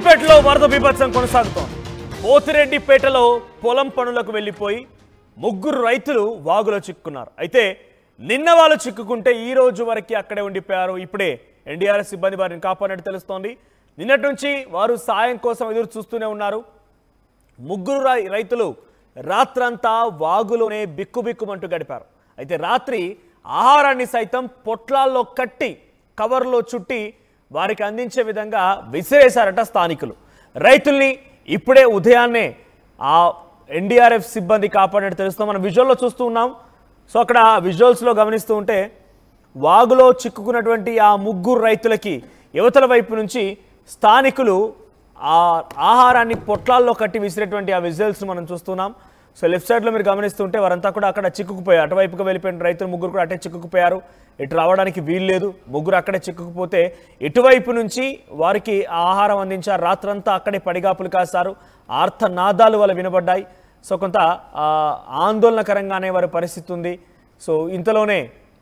సిద్దిపేటలో వరద బీభత్సం కొనసాగుతోంది. పోతిరెడ్డిపేటలో పొలం పనులకు వెళ్లిపోయి ముగ్గురు రైతులు వాగులో చిక్కుకున్నారు. అయితే నిన్న వాళ్ళు చిక్కుకుంటే ఈ రోజు వరకు అక్కడే ఉండిపోయారు. ఇప్పుడే ఎన్డీఆర్ఎఫ్ సిబ్బంది వారిని కాపాడినట్టు తెలుస్తోంది. నిన్నటి నుంచి వారు సాయం కోసం ఎదురు చూస్తూనే ఉన్నారు. ముగ్గురు రైతులు రాత్రంతా వాగులోనే బిక్కుబిక్కుమంటూ గడిపారు. అయితే రాత్రి ఆహారాన్ని సైతం పొట్లాల్లో కట్టి కవర్లో చుట్టి వారికి అందించే విధంగా విసిరేశారట స్థానికులు. రైతుల్ని ఇప్పుడే ఉదయాన్నే ఆ ఎన్డీఆర్ఎఫ్ సిబ్బంది కాపాడినట్టు తెలుస్తాం. మనం విజువల్లో చూస్తూ ఉన్నాం. సో అక్కడ విజువల్స్లో గమనిస్తూ ఉంటే వాగులో చిక్కుకున్నటువంటి ఆ ముగ్గురు రైతులకి యువతల వైపు నుంచి స్థానికులు ఆ ఆహారాన్ని పొట్లాల్లో కట్టి విసిరేటువంటి ఆ విజువల్స్ మనం చూస్తున్నాం. సో లెఫ్ట్ సైడ్లో మీరు గమనిస్తుంటే వారంతా కూడా అక్కడ చిక్కుకుపోయారు. అటువైపుగా వెళ్ళిపోయిన రైతులు ముగ్గురు కూడా అటే చిక్కుకుపోయారు. ఇటు రావడానికి వీలు లేదు. ముగ్గురు అక్కడే చిక్కుకుపోతే ఇటువైపు నుంచి వారికి ఆహారం అందించారు. రాత్రంతా అక్కడే పడిగాపులు కాశారు. ఆర్తనాదాలు వల్ల వినబడ్డాయి. సో కొంత ఆందోళనకరంగానే వారి పరిస్థితి ఉంది. సో ఇంతలోనే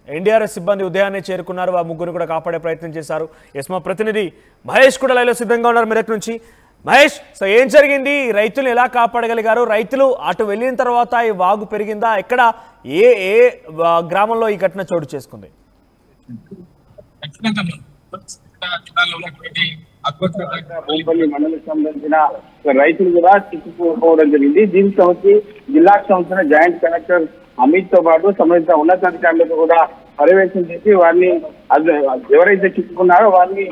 ఎన్డీఆర్ఎఫ్ సిబ్బంది ఉదయాన్నే చేరుకున్నారు. ఆ ముగ్గురు కూడా కాపాడే ప్రయత్నం చేశారు. ఎస్ మా ప్రతినిధి మహేష్ కూడా లైవ్లో సిద్ధంగా ఉన్నారు మెదక్ నుంచి. మహేష్, సో ఏం జరిగింది? రైతులు ఎలా కాపాడగలిగారు? రైతులు అటు వెళ్ళిన తర్వాత ఈ వాగు పెరిగిందా? ఎక్కడ ఏ ఏ గ్రామంలో ఈ ఘటన చోటు చేసుకుంది? మండలకు సంబంధించిన రైతులు కూడా చిక్కుకోవడం జరిగింది. దీనికి సంబంధించి జిల్లాకు సంబంధించిన జాయింట్ కలెక్టర్ అమిత్ తో పాటు సంబంధించిన ఉన్నతాధికారులకు కూడా పర్యవేక్షణ చేసి వారిని ఎవరైతే చిక్కుకున్నారో వారిని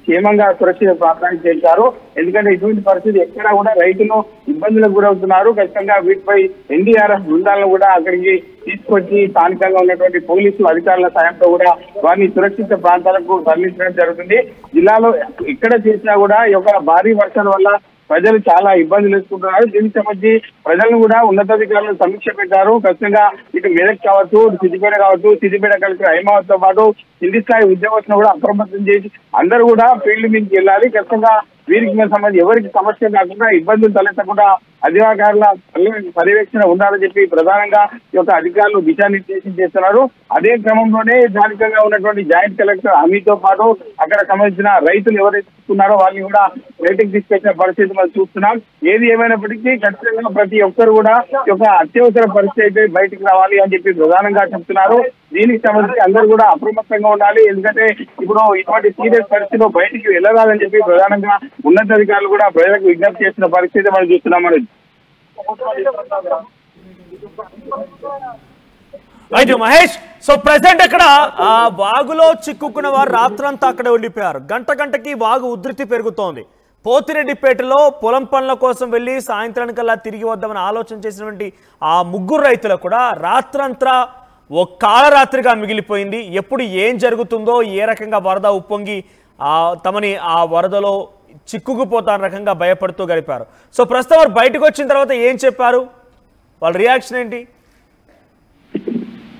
క్షేమంగా సురక్షిత ప్రాంతానికి చేశారు. ఎందుకంటే ఇటువంటి పరిస్థితి ఎక్కడా కూడా రైతులు ఇబ్బందులకు గురవుతున్నారు. ఖచ్చితంగా వీటిపై ఎన్డీఆర్ఎఫ్ బృందాలను కూడా అక్కడికి తీసుకొచ్చి స్థానికంగా ఉన్నటువంటి పోలీసు అధికారుల సాయంతో కూడా వారిని సురక్షిత ప్రాంతాలకు తరలించడం జరుగుతుంది. జిల్లాలో ఎక్కడ చేసినా కూడా ఈ యొక్క భారీ వర్షాల వల్ల ప్రజలు చాలా ఇబ్బందులు ఎదుర్కొంటున్నారు. దీనికి సంబంధించి ప్రజలను కూడా ఉన్నతాధికారులు సమీక్ష పెట్టారు. ఖచ్చితంగా ఇటు మెదక్ కావచ్చు, సిద్దిపేట కావచ్చు, సిద్దిపేట కలిసి హైమావత్ తో పాటు కింది స్థాయి ఉద్యోగస్తులను కూడా అప్రమత్తం చేసి అందరూ కూడా ఫీల్డ్ మీదకి వెళ్ళాలి. ఖచ్చితంగా వీరికి సంబంధించి ఎవరికి సమస్య కాకుండా ఇబ్బందులు తలెత్తకుండా అధికారుల పర్యవేక్షణ ఉండాలని చెప్పి ప్రధానంగా ఈ యొక్క అధికారులు దిశానిర్దేశం చేస్తున్నారు. అదే క్రమంలోనే స్థానికంగా ఉన్నటువంటి జాయింట్ కలెక్టర్ అమిత్ తో పాటు అక్కడ సంబంధించిన రైతులు ఎవరైతే ఉన్నారో వాళ్ళని కూడా బయటకు తీసుకొచ్చిన పరిస్థితి మనం చూస్తున్నాం. ఏది ఏమైనప్పటికీ ఖచ్చితంగా ప్రతి ఒక్కరు కూడా ఈ యొక్క అత్యవసర పరిస్థితి అయితే బయటకు రావాలి అని చెప్పి ప్రధానంగా చెప్తున్నారు. దీనికి సంబంధించి అందరూ కూడా అప్రమత్తంగా ఉండాలి. ఎందుకంటే ఇప్పుడు ఇటువంటి సీరియస్ పరిస్థితిలో బయటికి వెళ్ళరాదని చెప్పి ప్రధానంగా ఉన్నతాధికారులు కూడా ప్రజలకు విజ్ఞప్తి చేస్తున్న పరిస్థితి మనం చూస్తున్నాం. అయితే మహేష్, సో ప్రెసెంట్ అక్కడ ఆ వాగులో చిక్కుకున్న వారు రాత్రంతా అక్కడే ఉండిపోయారు. గంటకి వాగు ఉధృతి పెరుగుతోంది. పోతిరెడ్డిపేటలో పొలం పనుల కోసం వెళ్ళి సాయంత్రానికల్లా తిరిగి వద్దామని ఆలోచన చేసినటువంటి ఆ ముగ్గురు రైతులు కూడా రాత్రంతా ఓ కాలరాత్రిగా మిగిలిపోయింది. ఎప్పుడు ఏం జరుగుతుందో, ఏ రకంగా వరద ఉప్పొంగి తమని ఆ వరదలో చిక్కుకుపోతాన రకంగా భయపడుతూ గడిపారు. సో ప్రస్తుతం వారు బయటకు వచ్చిన తర్వాత ఏం చెప్పారు? వాళ్ళ రియాక్షన్ ఏంటి?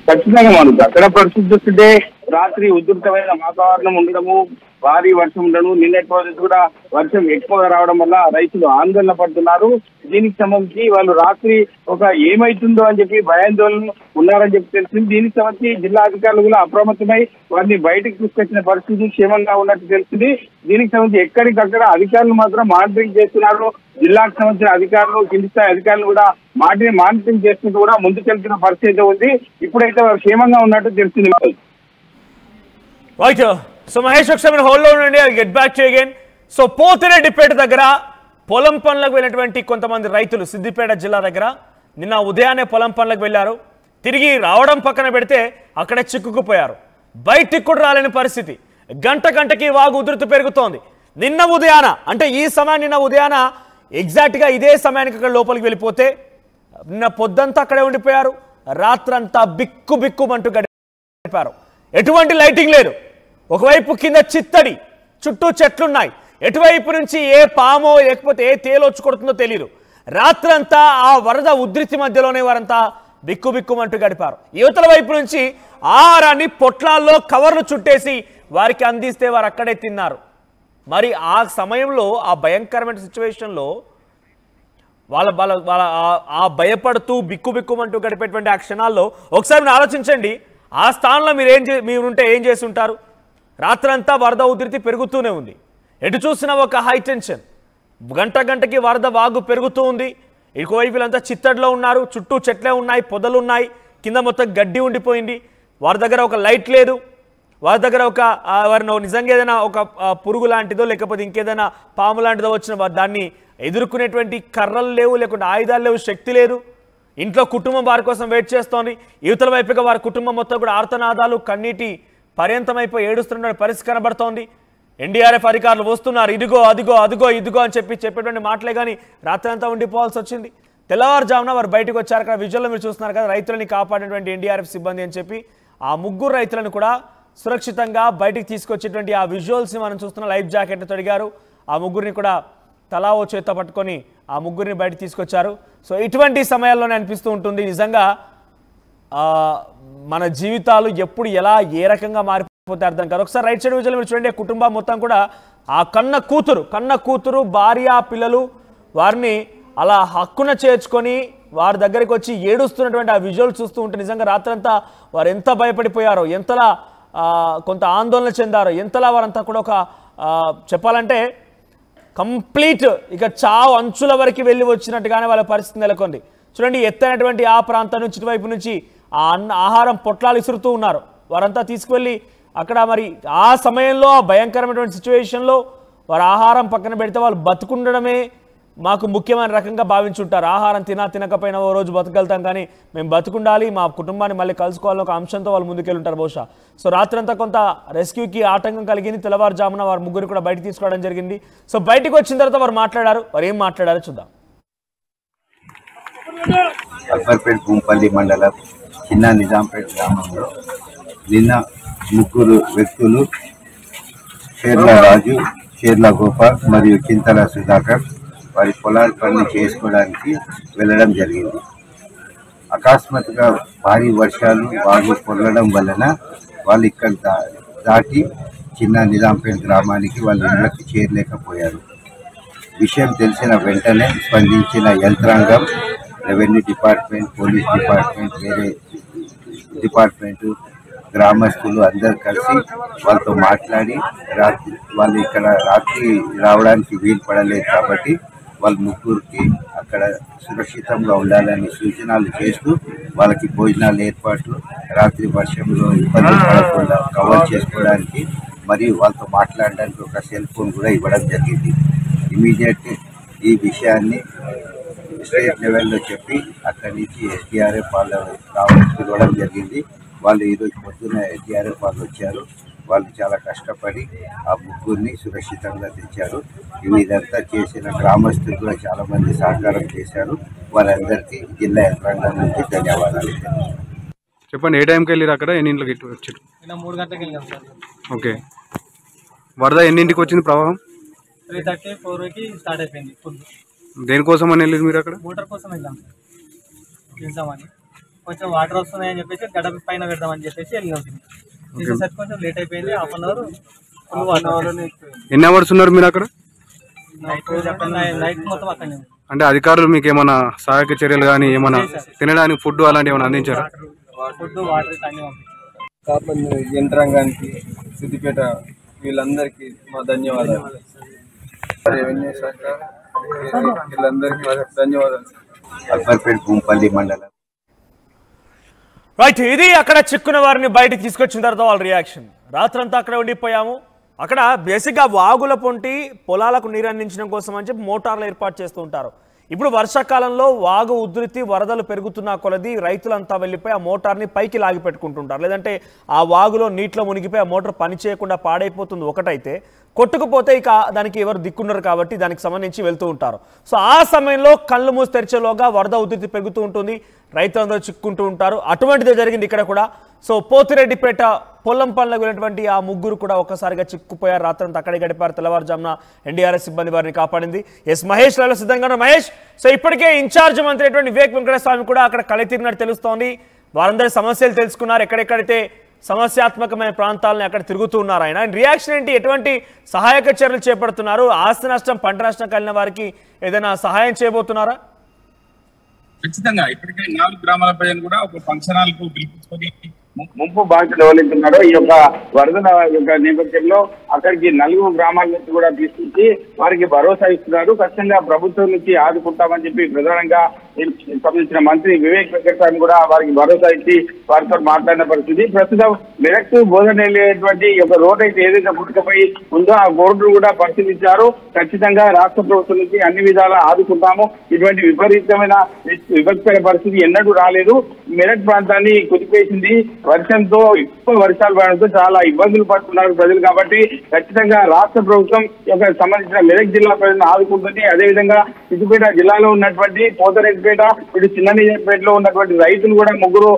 ఖచ్చితంగా మనం అక్కడ పరిస్థితి చూస్తుంటే రాత్రి ఉధృతమైన వాతావరణం ఉండడము, భారీ వర్షం ఉండడం, నిన్నటి రోజు కూడా వర్షం ఎక్కువగా రావడం వల్ల రైతులు ఆందోళన పడుతున్నారు. దీనికి సంబంధించి వాళ్ళు రాత్రి ఒక ఏమైతుందో అని చెప్పి భయాందోళన ఉన్నారని చెప్పి తెలిసింది. దీనికి సంబంధించి జిల్లా అధికారులు కూడా అప్రమత్తమై వారిని బయటకు తీసుకొచ్చిన పరిస్థితి క్షేమంగా ఉన్నట్టు తెలిసింది. దీనికి సంబంధించి ఎక్కడికక్కడ అధికారులు మాత్రం మానిటరింగ్ చేస్తున్నారు. జిల్లాకు సంబంధించిన అధికారులు, కింది స్థాయి అధికారులు కూడా మానిటరింగ్ చేసుకుంటూ కూడా ముందుకెళ్తున్న పరిస్థితి ఉంది. ఇప్పుడైతే వారు క్షేమంగా ఉన్నట్టు తెలిసింది. రైట్. సో మహేష్, ఒకసారి మీరు హోల్డ్లో ఉండండి. I get back to again. So Pothireddypeta దగ్గర పొలం పనులకు వెళ్ళినటువంటి కొంతమంది రైతులు సిద్దిపేట జిల్లా దగ్గర నిన్న ఉదయాన్నే పొలం పనులకు వెళ్ళారు. తిరిగి రావడం పక్కన పెడితే అక్కడే చిక్కుకుపోయారు. బయటికి కూడా రాలేని పరిస్థితి. గంటకి వాగు ఉధృతి పెరుగుతోంది. నిన్న ఉదయాన, అంటే ఈ సమయం నిన్న ఉదయాన ఎగ్జాక్ట్గా ఇదే సమయానికి అక్కడ లోపలికి వెళ్ళిపోతే నిన్న పొద్దంతా అక్కడే ఉండిపోయారు. రాత్రంతా బిక్కుమంటూ గడిపారు. ఎటువంటి లైటింగ్ లేదు. ఒకవైపు కింద చిత్తడి, చుట్టూ చెట్లున్నాయి. ఎటువైపు నుంచి ఏ పామో లేకపోతే ఏ తేలు వచ్చి కొడుతుందో తెలియదు. రాత్రంతా ఆ వరద ఉధృతి మధ్యలోనే వారంతా బిక్కుమంటూ గడిపారు. యువతల వైపు నుంచి ఆహారాన్ని పొట్లాల్లో కవర్లు చుట్టేసి వారికి అందిస్తే వారు అక్కడే తిన్నారు. మరి ఆ సమయంలో, ఆ భయంకరమైన సిచ్యువేషన్లో వాళ్ళ ఆ భయపడుతూ బిక్కుమంటూ గడిపేటువంటి ఆ క్షణాల్లో ఒకసారి మీరు ఆలోచించండి. ఆ స్థానంలో మీరుంటే ఏం చేసి ఉంటారు? రాత్రంతా వరద ఉధృతి పెరుగుతూనే ఉంది. ఎటు చూసినా ఒక హై టెన్షన్. గంటకి వరద వాగు పెరుగుతూ ఉంది. ఇంకోవైపు వీళ్ళంతా చిత్తడిలో ఉన్నారు, చుట్టూ చెట్లే ఉన్నాయి, పొదలు ఉన్నాయి, కింద మొత్తం గడ్డి ఉండిపోయింది. వారి దగ్గర ఒక లైట్ లేదు, వారి దగ్గర ఒక వారిని నిజంగా ఏదైనా ఒక పురుగు లాంటిదో లేకపోతే ఇంకేదైనా పాము లాంటిదో వచ్చిన దాన్ని ఎదుర్కొనేటువంటి కర్రలు లేవు, లేకుంటే ఆయుధాలు లేవు, శక్తి లేదు. ఇంట్లో కుటుంబం వారి కోసం వెయిట్ చేస్తోంది. యువతల వైపుగా వారి కుటుంబం మొత్తం కూడా ఆర్తనాదాలు, కన్నీటి పర్యంతమైపోయి ఏడుస్తున్న పరిస్థితి కనబడుతోంది. ఎన్డీఆర్ఎఫ్ అధికారులు వస్తున్నారు, ఇదిగో అదిగో అదిగో ఇదిగో అని చెప్పేటువంటి మాటలే కానీ రాత్రి అంతా ఉండిపోవాల్సి వచ్చింది. తెల్లవారుజామున వారు బయటకు వచ్చారు. అక్కడ విజువల్లో మీరు చూస్తున్నారు కదా, రైతులని కాపాడినటువంటి ఎన్డీఆర్ఎఫ్ సిబ్బంది అని చెప్పి ఆ ముగ్గురు రైతులను కూడా సురక్షితంగా బయటికి తీసుకొచ్చేటువంటి ఆ విజువల్స్ని మనం చూస్తున్న. లైఫ్ జాకెట్లు తొడిగారు, ఆ ముగ్గురిని కూడా తలా ఓ చేత పట్టుకొని ఆ ముగ్గురిని బయటకు తీసుకొచ్చారు. సో ఇటువంటి సమయాల్లోనే అనిపిస్తూ ఉంటుంది నిజంగా మన జీవితాలు ఎప్పుడు ఎలా ఏ రకంగా మారిపోతే అర్థం కాదు. ఒకసారి రైట్ సైడ్ విజువల్ మీరు చూడండి, కుటుంబం మొత్తం కూడా ఆ కన్న కూతురు భార్య పిల్లలు వారిని అలా హక్కున చేర్చుకొని వారి దగ్గరికి వచ్చి ఏడుస్తున్నటువంటి ఆ విజువల్ చూస్తూ ఉంటే నిజంగా రాత్రంతా వారు ఎంత భయపడిపోయారో, ఎంతలా కొంత ఆందోళన చెందారో, ఎంతలా వారంతా కూడా ఒక చెప్పాలంటే కంప్లీట్ ఇక చావు అంచుల వరకు వెళ్ళి వచ్చినట్టుగానే వాళ్ళ పరిస్థితి నెలకొంది. చూడండి, ఎత్తైనటువంటి ఆ ప్రాంతం నుంచి ఇటువైపు నుంచి ఆ ఆహారం పొట్లాలు ఇసురుతూ ఉన్నారు. వారంతా తీసుకువెళ్ళి అక్కడ మరి ఆ సమయంలో ఆ భయంకరమైనటువంటి సిచ్యువేషన్లో వారు ఆహారం పక్కన పెడితే వాళ్ళు బతుకుండడమే మాకు ముఖ్యమైన రకంగా భావించుంటారు. ఆహారం తినకపోయినా ఓ రోజు బతకగలుగుతాం, కానీ మేము బతుకుండాలి, మా కుటుంబాన్ని మళ్ళీ కలుసుకోవాలని ఒక అంశంతో వాళ్ళు ముందుకెళ్ళుంటారు బహుశా. సో రాత్రంతా కొంత రెస్క్యూకి ఆటంకం కలిగింది. తెల్లవారుజామున వారు ముగ్గురు కూడా బయటకు తీసుకోవడం జరిగింది. సో బయటకు వచ్చిన తర్వాత వారు మాట్లాడారు. వారు ఏం మాట్లాడారో చూద్దాం. అక్బర్పేట్ భూంపల్లి మండలం చిన్న నిజాంపేట్ గ్రామంలో నిన్న ముగ్గురు వ్యక్తులు షేర్ల రాజు, షేర్ల గోపాల్ మరియు చింతల సుధాకర్ వారి పొలాల పని చేసుకోవడానికి వెళ్ళడం జరిగింది. అకస్మాత్తుగా భారీ వర్షాలు వాగు పొరలడం వలన వాళ్ళు ఇక్కడ దాటి చిన్న నిజాంపేట్ గ్రామానికి వాళ్ళ ఇళ్ళకి చేరలేకపోయారు. విషయం తెలిసిన వెంటనే స్పందించిన యంత్రాంగం, రెవెన్యూ డిపార్ట్మెంట్, పోలీస్ డిపార్ట్మెంట్, వేరే డిపార్ట్మెంటు, గ్రామస్తులు అందరు కలిసి వాళ్ళతో మాట్లాడి వాళ్ళు ఇక్కడ రాత్రి రావడానికి వీలు పడలేదు కాబట్టి వాళ్ళ ముగ్గురికి అక్కడ సురక్షితంగా ఉండాలని సూచనలు చేస్తూ వాళ్ళకి భోజనాలు ఏర్పాట్లు, రాత్రి వర్షంలో ఇబ్బంది పడకుండా కవర్ చేసుకోవడానికి మరియు వాళ్ళతో మాట్లాడడానికి ఒక సెల్ ఫోన్ కూడా ఇవ్వడం జరిగింది. ఇమీడియట్ ఈ విషయాన్ని స్టేట్ లెవెల్లో చెప్పి అక్కడి నుంచి ఎస్డీఆర్ఎఫ్ వాళ్ళు పిలవడం జరిగింది. వాళ్ళు ఈరోజు పొద్దున్న ఎస్డీఆర్ఎఫ్ వాళ్ళు వచ్చారు. వాళ్ళు చాలా కష్టపడి ఆ ముగ్గురిని సురక్షితంగా తెచ్చారు. ఇదంతా చేసిన గ్రామస్తులు కూడా చాలా మంది సహకారం చేశారు. వాళ్ళందరికీ జిల్లా యంత్రాంగం నుంచి ధన్యవాదాలు. చెప్పండి, ఏ టైంకి వెళ్ళారు, అక్కడ ఎన్ని ఇంట్లోకి వచ్చారు? 3 గంటలకు వెళ్ళాం సార్. ఓకే, వరద ఎన్నింటికి వచ్చింది ప్రవాహం? 3:30, 4కి స్టార్ట్ అయిపోయింది. ఫుడ్ దేనికోసం అని వెళ్ళారు మీరు అక్కడ? మోటార్ కోసం వెళ్ళాం సార్. వెళ్దామని కొంచెం వాటర్ వస్తున్నాయని చెప్పేసి గడప పైన పెడదామని చెప్పేసి వెళ్ళాం. తీసేసరికి కొంచెం లేట్ అయిపోయింది. Half an hour full water. ఎన్ని అవర్స్ ఉన్నారు మీరు అక్కడ? నైట్ మొత్తం అక్కడనే. అంటే అధికారులు మీకు ఏమైనా సహాయక చర్యలు కానీ ఏమైనా తినడానికి ఫుడ్ అలాంటివి ఏమైనా అందించారా? ఫుడ్ వాటర్ అన్ని పంపించారు. కాపన్ యంత్రాంగానికి, సిద్దిపేట వీళ్ళందరికీ మా ధన్యవాదాలు. రెవెన్యూ శాఖ వీళ్ళందరికీ ధన్యవాదాలు. అక్బర్పేట్ భూంపల్లి మండలం. రైట్, ఇది అక్కడ చిక్కున్న వారిని బయటకు తీసుకొచ్చిన తర్వాత వాళ్ళ రియాక్షన్. రాత్రంతా అక్కడ ఉండిపోయాము. అక్కడ బేసిక్గా వాగుల పొంటి పొలాలకు నీరు అందించడం కోసం అని చెప్పి మోటార్లు ఏర్పాటు చేస్తూ ఉంటారు. ఇప్పుడు వర్షాకాలంలో వాగు ఉధృతి వరదలు పెరుగుతున్న కొలది రైతులంతా వెళ్ళిపోయి ఆ మోటార్ని పైకి లాగి పెట్టుకుంటుంటారు. లేదంటే ఆ వాగులో నీటిలో మునిగిపోయి ఆ మోటార్ పని చేయకుండా పాడైపోతుంది ఒకటైతే, కొట్టుకుపోతే ఇక దానికి ఎవరు దిక్కున్నారు కాబట్టి దానికి సంబంధించి వెళ్తూ ఉంటారు. సో ఆ సమయంలో కళ్ళు మూసి తెరిచేలోగా వరద ఉధృతి పెరుగుతూ ఉంటుంది, రైతులందరూ చిక్కుంటూ ఉంటారు. అటువంటిదే జరిగింది ఇక్కడ కూడా. సో పోతిరెడ్డిపేట పొలం పనులకు వెళ్ళినటువంటి ఆ ముగ్గురు కూడా ఒక్కసారిగా చిక్కుపోయారు. రాత్రంతా అక్కడే గడిపారు. తెల్లవారుజామున ఎన్డీఆర్ఎఫ్ సిబ్బంది వారిని కాపాడింది. ఎస్ మహేష్ లైవ్లో సిద్ధంగా ఉన్నారు. మహేష్, సో ఇప్పటికే ఇన్ఛార్జ్ మంత్రి అయినటువంటి వివేక్ వెంకటస్వామి కూడా అక్కడ కలితీరినట్టు తెలుస్తోంది. వారందరి సమస్యలు తెలుసుకున్నారు. ఎక్కడెక్కడైతే సమస్యాత్మకమైన ప్రాంతాలని అక్కడ తిరుగుతూ ఉన్నారు ఆయన. రియాక్షన్ ఏంటి? ఎటువంటి సహాయక చర్యలు చేపడుతున్నారు? ఆస్తి నష్టం, పంట నష్టం కలిగిన వారికి ఏదైనా సహాయం చేయబోతున్నారా? ఖచ్చితంగా ఇప్పటికే 4 గ్రామాల ప్రజలు కూడా ఒక ఫంక్షన్ హాల్కు పిలిపించుకొని ముంపు బాధితులు ఎవరైతున్నారో ఈ యొక్క వరదల యొక్క నేపథ్యంలో అక్కడికి 4 గ్రామాల నుంచి కూడా తీసుకొచ్చి వారికి భరోసా ఇస్తున్నారు. ఖచ్చితంగా ప్రభుత్వం నుంచి ఆదుకుంటామని చెప్పి ప్రధానంగా సంబంధించిన మంత్రి వివేక్ వెంకటస్వామి కూడా వారికి భరోసా ఇచ్చి వారితో మాట్లాడిన పరిస్థితి. ప్రస్తుతం మెరక్ బోధన వెళ్ళేటువంటి ఒక రోడ్ అయితే ఏదైతే పుట్టుకపోయి ఉందో ఆ రోడ్డు కూడా పరిశీలించారు. ఖచ్చితంగా రాష్ట్ర ప్రభుత్వం నుంచి అన్ని విధాలా ఆదుకుంటాము. ఇటువంటి విపరీతమైన విపత్కర పరిస్థితి ఎన్నడూ రాలేదు. మెరక్ ప్రాంతాన్ని కుదిపేసింది. వర్షంతో ఎక్కువ వర్షాలు పడడంతో చాలా ఇబ్బందులు పడుతున్నారు ప్రజలు. కాబట్టి ఖచ్చితంగా రాష్ట్ర ప్రభుత్వం యొక్క సంబంధించిన మెదక్ జిల్లా ప్రజలను ఆదుకుంటుంది. అదేవిధంగా సిద్దిపేట జిల్లాలో ఉన్నటువంటి పోతరెడ్డిపేట, ఇటు చిన్ననిజాంపేటలో ఉన్నటువంటి రైతులు కూడా 3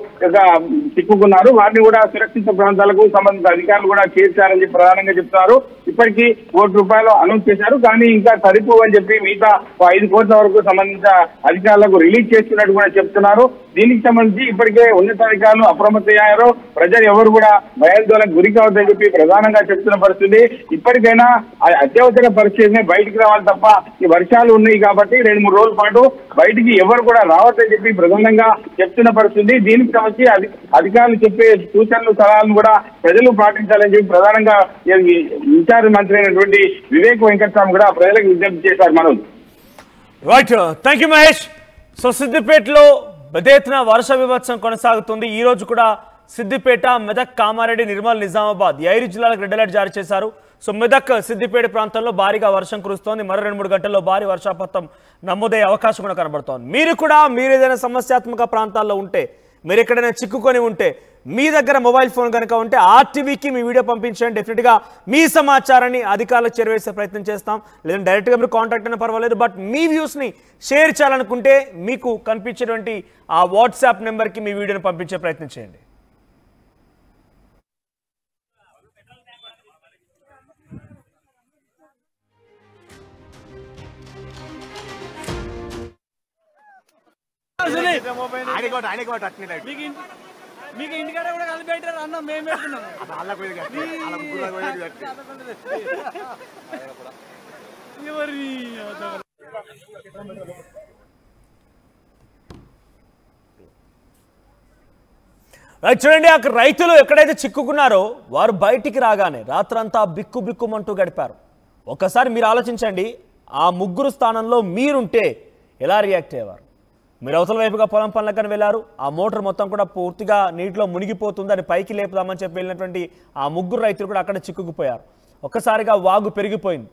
చిక్కుకున్నారు. వారిని కూడా సురక్షిత ప్రాంతాలకు సంబంధించిన అధికారులు కూడా చేర్చారని చెప్పి ప్రధానంగా చెప్తున్నారు. ఇప్పటికీ ₹1 కోటి అనౌన్స్ చేశారు. కానీ ఇంకా సరిపోవని చెప్పి మిగతా 5 కోట్ల వరకు సంబంధించిన అధికారులకు రిలీజ్ చేస్తున్నట్టు కూడా చెప్తున్నారు. దీనికి సంబంధించి ఇప్పటికే ఉన్నతాధికారులు అప్రమత్తమయ్యారు. ప్రజలు ఎవరు కూడా భయాందోళనకు గురి కావద్దని చెప్పి ప్రధానంగా చెప్తున్న పరిస్థితి. ఇప్పటికైనా అత్యవసర పరిస్థితిని బయటికి రావాలి తప్ప ఈ వర్షాలు ఉన్నాయి కాబట్టి 2-3 రోజుల పాటు బయటికి ఎవరు కూడా రావద్దని చెప్పి ప్రధానంగా చెప్తున్న పరిస్థితి. దీనికి సంబంధించి అధికారులు చెప్పే సూచనలు సలహాలను కూడా ప్రజలు పాటించాలని చెప్పి ప్రధానంగా ఇన్ఛార్జ్ మంత్రి అయినటువంటి వివేక్ వెంకటస్వామి కూడా ప్రజలకు విజ్ఞప్తి చేశారు. Manoj. Right, thank you Mahesh. So సిద్దిపేటలో పెద్ద ఎత్తున వర్ష విభత్సం కొనసాగుతుంది. ఈ రోజు కూడా సిద్దిపేట, మెదక్, కామారెడ్డి, నిర్మల్, నిజామాబాద్ 5 జిల్లాలకు రెడ్ అలర్ట్ జారీ చేశారు. సో మెదక్, సిద్దిపేట ప్రాంతంలో భారీగా వర్షం కురుస్తోంది. మరో 2-3 గంటల్లో భారీ వర్షపాతం నమోదయ్యే అవకాశం కూడా కనబడుతోంది. మీరు ఏదైనా సమస్యాత్మక ప్రాంతాల్లో ఉంటే, మీరు ఎక్కడైనా చిక్కుకొని ఉంటే, మీ దగ్గర మొబైల్ ఫోన్ కనుక ఉంటే ఆర్టీవీకి మీ వీడియో పంపించండి. డెఫినెట్గా మీ సమాచారాన్ని అధికారులకు చేరవేసే ప్రయత్నం చేస్తాం. లేదంటే డైరెక్ట్గా మీరు కాంటాక్ట్ అయినా పర్వాలేదు. బట్ మీ వ్యూస్ని షేర్ చేయాలనుకుంటే మీకు కనిపించేటువంటి ఆ వాట్సాప్ నెంబర్కి మీ వీడియోని పంపించే ప్రయత్నం చేయండి. మీకు ఇంటికాడ కూడా కలిపి పెట్టారు అన్న, మేము పెడుతున్నాం. చూడండి, అక్కడ రైతులు ఎక్కడైతే చిక్కుకున్నారో వారు బయటికి రాగానే రాత్రంతా బిక్కుమంటూ గడిపారు. ఒక్కసారి మీరు ఆలోచించండి, ఆ 3 స్థానంలో మీరుంటే ఎలా రియాక్ట్ అయ్యేవారు? మీరు అవతల వైపుగా పొలం పనులకు వెళ్ళారు. ఆ మోటార్ మొత్తం కూడా పూర్తిగా నీటిలో మునిగిపోతుంది. అని పైకి లేపుదామని చెప్పి వెళ్ళినటువంటి ఆ 3 రైతులు కూడా అక్కడ చిక్కుకుపోయారు. ఒక్కసారిగా వాగు పెరిగిపోయింది,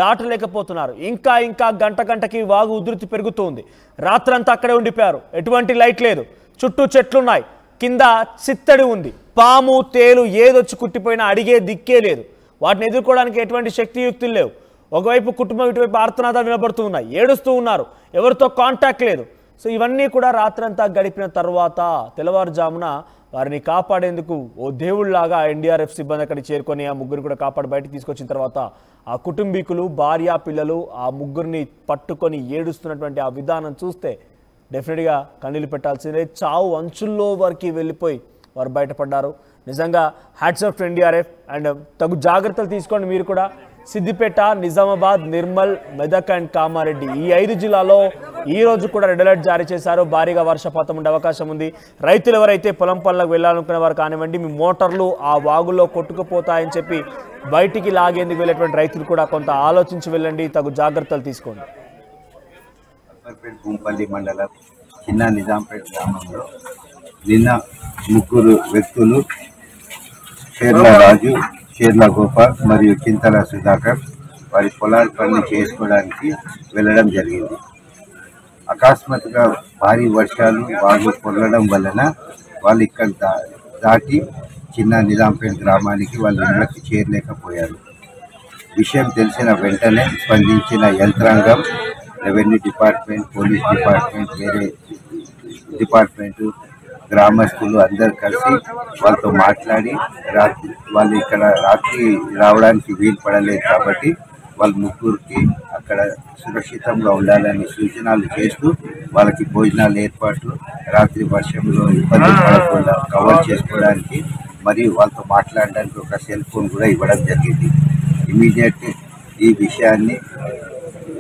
దాటలేకపోతున్నారు. ఇంకా గంటకి వాగు ఉధృతి పెరుగుతుంది. రాత్రంతా అక్కడే ఉండిపోయారు. ఎటువంటి లైట్ లేదు, చుట్టూ చెట్లున్నాయి, కింద చిత్తడి ఉంది. పాము, తేలు ఏదొచ్చి కుట్టిపోయినా అడిగే దిక్కే లేదు. వాటిని ఎదుర్కోవడానికి ఎటువంటి శక్తియుక్తులు లేవు. ఒకవైపు కుటుంబం, ఇటువైపు ఆర్తనాదాలు వినబడుతూ ఉన్నాయి, ఏడుస్తూ ఉన్నారు, ఎవరితో కాంటాక్ట్ లేదు. సో ఇవన్నీ కూడా రాత్రంతా గడిపిన తర్వాత తెల్లవారుజామున వారిని కాపాడేందుకు ఓ దేవుళ్లాగా ఎన్డీఆర్ఎఫ్ సిబ్బంది అక్కడికి చేరుకొని ఆ 3 కూడా కాపాడి బయటకు తీసుకొచ్చిన తర్వాత ఆ కుటుంబీకులు, భార్య, పిల్లలు ఆ 3 పట్టుకొని ఏడుస్తున్నటువంటి ఆ విధానం చూస్తే డెఫినెట్గా కన్నీళ్ళు పెట్టాల్సిందే. చావు అంచుల్లో వరకు వెళ్ళిపోయి వారు బయటపడ్డారు. నిజంగా hats off to NDRF. And తగు జాగ్రత్తలు తీసుకోండి మీరు కూడా. సిద్దిపేట, నిజామాబాద్, నిర్మల్, మెదక్ అండ్ కామారెడ్డి ఈ 5 జిల్లాలో ఈ రోజు కూడా రెడ్ అలర్ట్ జారీ చేశారు. భారీగా వర్షపాతం ఉండే అవకాశం ఉంది. రైతులు ఎవరైతే పొలం పనులకు వెళ్ళాలనుకునే వారు కానివ్వండి, మీ మోటార్లు ఆ వాగుల్లో కొట్టుకుపోతాయని చెప్పి బయటికి లాగేందుకు వెళ్ళేటువంటి రైతులు కూడా కొంత ఆలోచించి వెళ్ళండి, తగు జాగ్రత్తలు తీసుకోండి. భూంపల్లి మండలం చిన్న నిజాంపేట గ్రామంలో నిన్న 3 వ్యక్తులు షేర్ల రాజు, షేర్ల గోపాల్ మరియు చింతల సుధాకర్ వారి పొలాల పని చేసుకోవడానికి వెళ్ళడం జరిగింది. అకస్మాత్తుగా భారీ వర్షాలు వాగు పొరలడం వలన వాళ్ళు ఇక్కడ దాటి చిన్న నిజాంపేట గ్రామానికి వాళ్ళ ఇళ్ళకి చేరలేకపోయారు. విషయం తెలిసిన వెంటనే స్పందించిన యంత్రాంగం, రెవెన్యూ డిపార్ట్మెంట్, పోలీస్ డిపార్ట్మెంట్, వేరే డిపార్ట్మెంటు, గ్రామస్తులు అందరు కలిసి వాళ్ళతో మాట్లాడి వాళ్ళు ఇక్కడ రాత్రి రావడానికి వీలు పడలేదు కాబట్టి వాళ్ళ 3కి అక్కడ సురక్షితంగా ఉండాలని సూచనలు చేస్తూ వాళ్ళకి భోజనాలు ఏర్పాట్లు, రాత్రి వర్షంలో ఇబ్బంది పడకుండా కవర్ చేసుకోవడానికి మరియు వాళ్ళతో మాట్లాడడానికి ఒక సెల్ ఫోన్ కూడా ఇవ్వడం జరిగింది. ఇమీడియట్ ఈ విషయాన్ని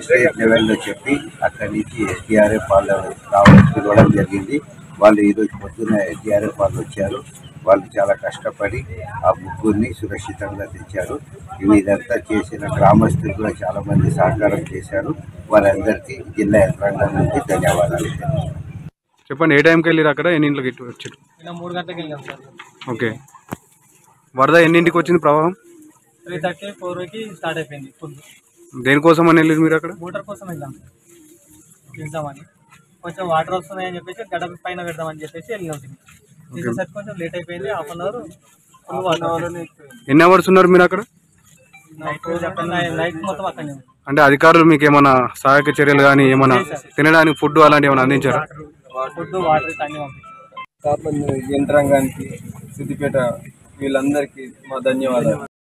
స్టేట్ లెవెల్లో చెప్పి అక్కడి నుంచి ఎస్డీఆర్ఎఫ్ వాళ్ళు రావడం జరిగింది. వాళ్ళు ఈరోజు పొద్దున్న ఎస్డీఆర్ఎఫ్ వాళ్ళు వచ్చారు. వాళ్ళు చాలా కష్టపడి ఆ ముగ్గురిని సురక్షితంగా తెచ్చారు. ఇదంతా చేసిన గ్రామస్తులు కూడా చాలా మంది సహకారం చేశారు. వారందరికీ జిల్లా యంత్రాంగం నుంచి ధన్యవాదాలు. చెప్పండి, ఏ టైంకి వెళ్ళారు అక్కడ, ఎన్ని ఇంట్లోకి వచ్చారు? 3 గంటలకు వెళ్ళాం సార్. ఓకే. వరద ఎన్నింటికి వచ్చింది ప్రవాహం? 3:30, 4కి స్టార్ట్ అయిపోయింది ఫుల్. దేనికోసం అని వెళ్ళారు మీరు అక్కడ? మోటార్ కోసం వెళ్ళాం వెళ్దామని. కొంచెం వాటర్ వస్తున్నాయని చెప్పేసి గడప పైన పెడదామని చెప్పేసి వెళ్ళినాం. తీసేసరికి కొంచెం లేట్ అయిపోయింది. Half an hour full water. ఎన్ని అవర్స్ ఉన్నారు మీరు అక్కడ? నైట్ మొత్తం అక్కడనే. అంటే అధికారులు మీకు ఏమైనా సహాయక చర్యలు కానీ ఏమైనా తినడానికి ఫుడ్ అలాంటివి ఏమైనా అందించారా? ఫుడ్, వాటర్ అన్ని పంపించారు. యంత్రాంగానికి, సిద్దిపేట వీళ్ళందరికీ మా ధన్యవాదాలు.